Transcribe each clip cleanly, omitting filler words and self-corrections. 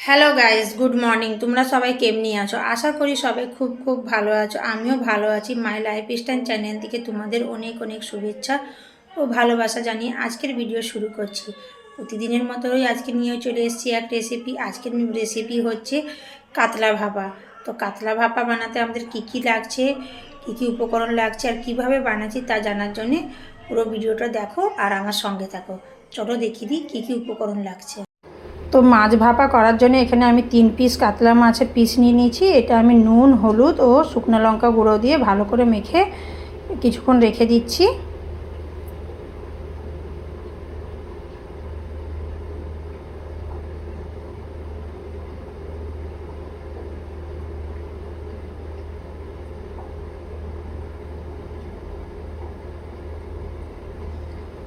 Hello guys, good morning. তোমরা সবাই কেমনি আছো? আশা করি সবাই খুব খুব ভালো আছো। আমিও ভালো আছি। মাই লাইফস্টাইল চ্যানেল থেকে তোমাদের অনেক অনেক শুভেচ্ছা ও ভালোবাসা জানিয়ে আজকের ভিডিও শুরু করছি। প্রতিদিনের মতোই আজকে নিয়ে চলে এসেছি এক রেসিপি। আজকের রেসিপি হচ্ছে কাতলা ভাপা। তো কাতলা ভাপা বানাতে আমাদের কি কি লাগছে, কি কি উপকরণ লাগছে আর কিভাবে বানাচ্ছি তা জানার জন্যে পুরো ভিডিওটা দেখো আর আমার সঙ্গে থাকো। চলো দেখিয়ে দিই কী কী উপকরণ লাগছে। তো মাছ ভাপা করার জন্য এখানে আমি 3 পিস কাতলা মাছের পিস নিয়ে নিয়েছি। এটা আমি নুন, হলুদ ও শুকনো লঙ্কা গুঁড়ো দিয়ে ভালো করে মেখে কিছুক্ষণ রেখে দিচ্ছি।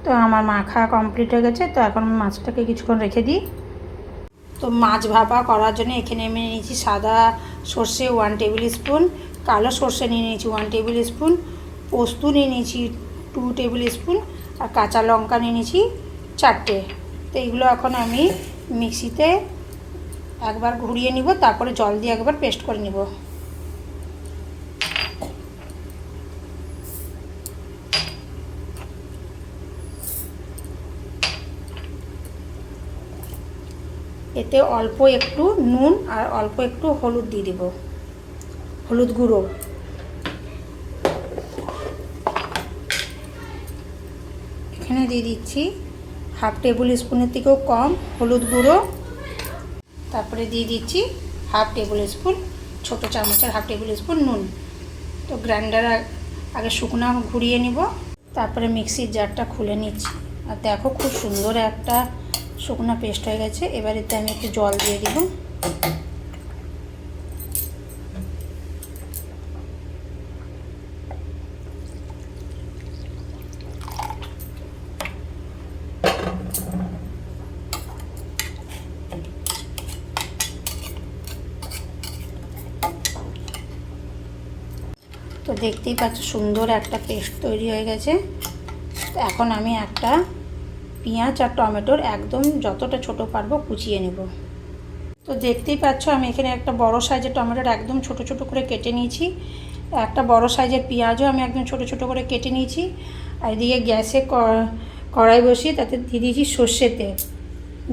তো আমার মাখা কমপ্লিট হয়ে গেছে। তো এখন মাছটাকে কিছুক্ষণ রেখে দিই। তো মাছ ভাপা করার জন্য এখানে আমি নিয়েছি সাদা সর্ষে 1 টেবিল স্পুন, কালো সর্ষে নিয়ে নিয়েছি 1 টেবিল স্পুন, পোস্ত নিয়ে নিয়েছি 2 টেবিল স্পুন আর কাঁচা লঙ্কা নিয়ে নিয়েছি 4টে। তো এগুলো এখন আমি মিক্সিতে একবার ঘুরিয়ে নিব, তারপরে জল দিয়ে একবার পেস্ট করে নিব। এতে অল্প একটু নুন আর অল্প একটু হলুদ দিয়ে দিব, হলুদ গুঁড়ো। এখানে দিয়ে দিচ্ছি 1/2 টেবিল স্পুনের থেকেও কম হলুদ গুঁড়ো। তারপরে দিয়ে দিচ্ছি 1/2 টেবিল স্পুন, ছোটো চামচের 1/2 টেবিল স্পুন নুন। তো গ্রাইন্ডার আগে শুকনো ঘুরিয়ে নিব, তারপরে মিক্সির জারটা খুলে নিচ্ছি। আর দেখো খুব সুন্দর একটা শুকনো পেস্ট হয়ে গেছে। এবার এতে আমি একটু জল দিয়ে দিব। তো দেখতেই পাচ্ছ সুন্দর একটা পেস্ট তৈরি হয়ে গেছে। তো এখন আমি একটা পেঁয়াজ আর টমেটোর একদম যতটা ছোট পারবো কুচিয়ে নেব। তো দেখতেই পাচ্ছ আমি এখানে একটা বড় সাইজের টমেটোর একদম ছোট ছোট করে কেটে নিয়েছি। একটা বড় সাইজের পেঁয়াজও আমি একদম ছোট ছোট করে কেটে নিয়েছি। আর এদিকে গ্যাসে কড়াই বসিয়ে তাতে দিয়ে দিয়েছি সর্ষের তেল।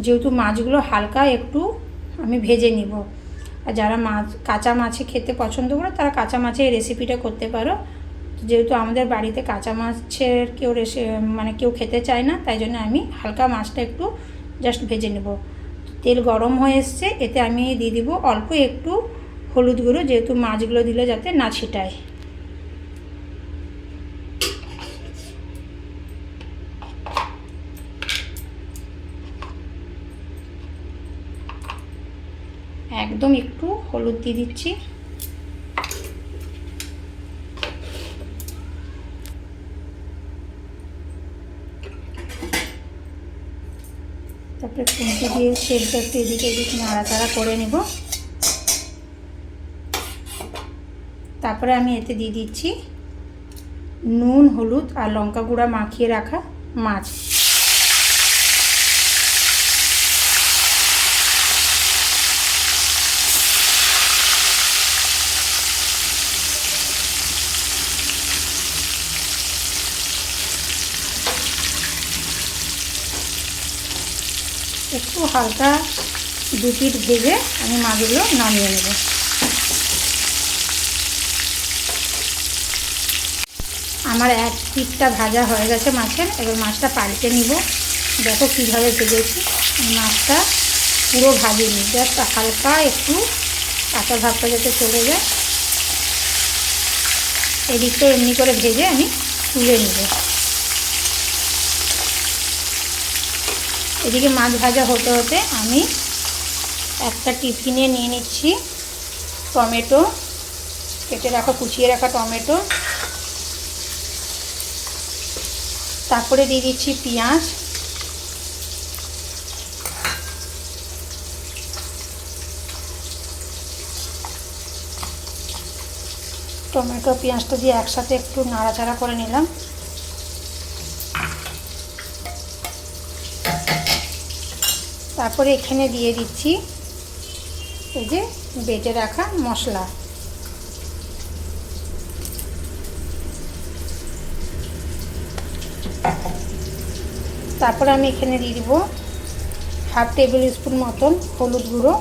যেহেতু মাছগুলো হালকা একটু আমি ভেজে নিব। আর যারা কাঁচা মাছে খেতে পছন্দ করে তারা কাঁচা মাছে এই রেসিপিটা করতে পারো। যেহেতু আমাদের বাড়িতে কাঁচা মাছের কেউ খেতে চায় না, তাই জন্য আমি হালকা মাছটা একটু জাস্ট ভেজে নেব। তেল গরম হয়ে এসছে, এতে আমি দিয়ে দিব অল্প একটু হলুদ গুঁড়ো, যেহেতু মাছগুলো দিলে যাতে না ছিটায়। একদম একটু হলুদ দিয়ে দিচ্ছি। তারপরে খুন্তি দিয়ে তেলটা একটু এদিকে এদিকে নাড়াচাড়া করে নেব। তারপরে আমি এতে দিয়ে দিচ্ছি নুন, হলুদ আর লঙ্কা গুঁড়া মাখিয়ে রাখা মাছ। একটু হালকা 2 পিঠ ভেজে আমি মাছগুলো নামিয়ে নেব। আমার 1 পিঠটা ভাজা হয়ে গেছে মাছের। এবার মাছটা পাল্টে নিব। দেখো কীভাবে ভেজেছি। মাছটা পুরো ভাজিনি, জাস্ট হালকা একটু কাঁচা ভাবটা যাতে চলে যায় এদিকটা এমনি করে ভেজে আমি তুলে নেব। এদিকে মাছ ভাজা হতে হতে আমি একটা টিফিনে নিয়ে নিচ্ছি টমেটো, কেটে রাখা কুচিয়ে রাখা টমেটো। তারপরে দিয়ে দিচ্ছি পেঁয়াজ, টমেটো পেঁয়াজটা দিয়ে একসাথে একটু নাড়াচাড়া করে নিলাম। তারপরে এখানে দিয়ে দিচ্ছি এই যে বেটে রাখা মশলা। তারপরে আমি এখানে দিয়ে দিব হাফ টেবিল স্পুন মতন হলুদ গুঁড়ো,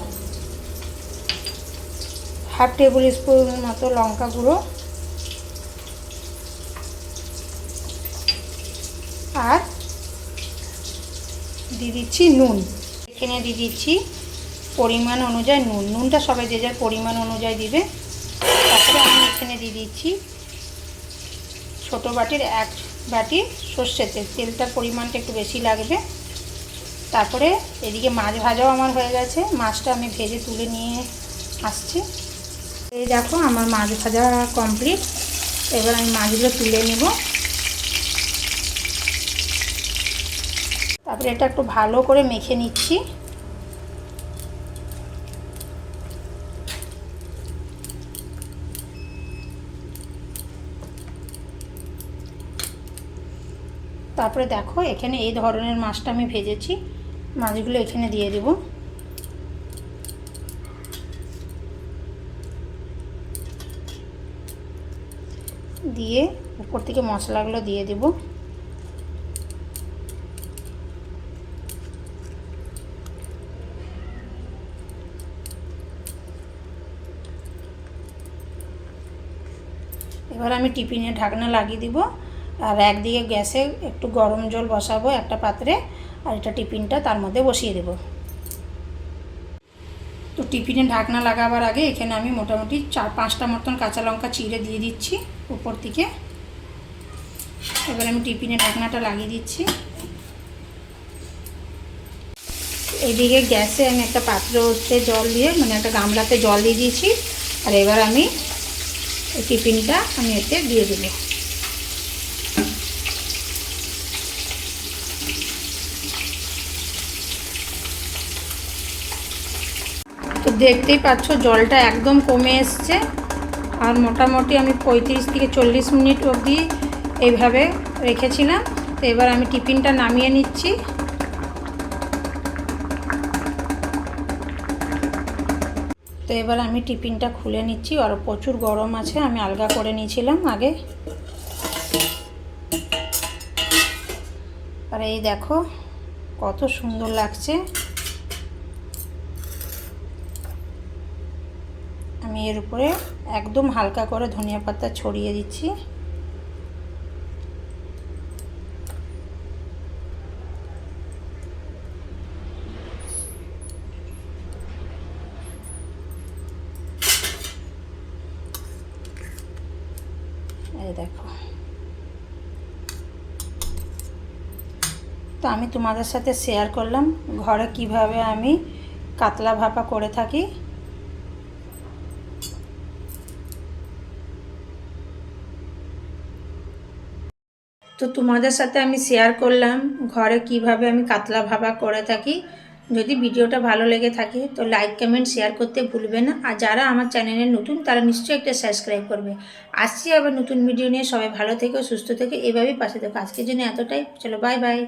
হাফ টেবিল স্পুন মতো লঙ্কা গুঁড়ো, আর দিয়ে দিচ্ছি নুন। এখানে দিয়ে দিচ্ছি পরিমাণ অনুযায়ী নুন। নুনটা সবাই যে যার পরিমাণ অনুযায়ী দিবে। তারপরে আমি এখানে দিয়ে দিচ্ছি ছোটো বাটির 1 বাটি সর্ষের তেল। তেলটার পরিমাণটা একটু বেশি লাগবে। তারপরে এদিকে মাছ ভাজাও আমার হয়ে গেছে। মাছটা আমি ভেজে তুলে নিয়ে আসছি। এই দেখো আমার মাছ ভাজা কমপ্লিট। এবার আমি মাছগুলো তুলে নেব। তারপরে এটা একটু ভালো করে মেখে নিচ্ছি। তারপরে দেখো এখানে এই ধরনের মাছটা আমি ভেজেছি। মাছগুলো এখানে দিয়ে দেব। দিয়ে উপর থেকে মশলাগুলো দিয়ে দেব। এবার আমি টিফিনে ঢাকনা লাগিয়ে দিব। আর একদিকে গ্যাসে একটু গরম জল বসাবো একটা পাত্রে, আর এটা টিফিনটা তার মধ্যে বসিয়ে দেব। তো টিফিনে ঢাকনা লাগাবার আগে এখানে আমি মোটামুটি 4-5টা মতন কাঁচা লঙ্কা চিড়ে দিয়ে দিচ্ছি উপর থেকে। এবার আমি টিফিনে ঢাকনাটা লাগিয়ে দিচ্ছি। এইদিকে গ্যাসে আমি একটা পাত্রতে জল দিয়ে, মানে একটা গামলাতে জল দিয়ে দিয়েছি। আর এবার আমি এই টিফিনটা আমি এতে দিয়ে দেবো। তো দেখতেই পাচ্ছ জলটা একদম কমে এসছে। আর মোটামুটি আমি 35 থেকে 40 মিনিট অবধি এইভাবে রেখেছিলাম। তো এবার আমি টিফিনটা নামিয়ে নিচ্ছি। তো এবার আমি টিফিনটা খুলে নিচ্ছি। আর প্রচুর গরম আছে, আমি আলগা করে নিয়েছিলাম আগে। আর এই দেখো কত সুন্দর লাগছে। আমি এর উপরে একদম হালকা করে ধনিয়া পাতা ছড়িয়ে দিচ্ছি। এই দেখো। তো আমি তোমাদের সাথে শেয়ার করলাম ঘরে কিভাবে আমি কাতলা ভাপা করে থাকি। তো তোমাদের সাথে আমি শেয়ার করলাম ঘরে কিভাবে আমি কাতলা ভাপা করে থাকি। যদি ভিডিওটা ভালো লেগে থাকে তো লাইক কমেন্ট শেয়ার করতে ভুলবে না। আর যারা আমার চ্যানেলে নতুন তারা নিশ্চয়ই একটা সাবস্ক্রাইব করবে। আসছি আবার নতুন ভিডিও নিয়ে। সবাই ভালো থেকো, সুস্থ থেকো, এভাবেই পাশে থেকো। আজকের জন্য এতটাই। চলো বাই বাই।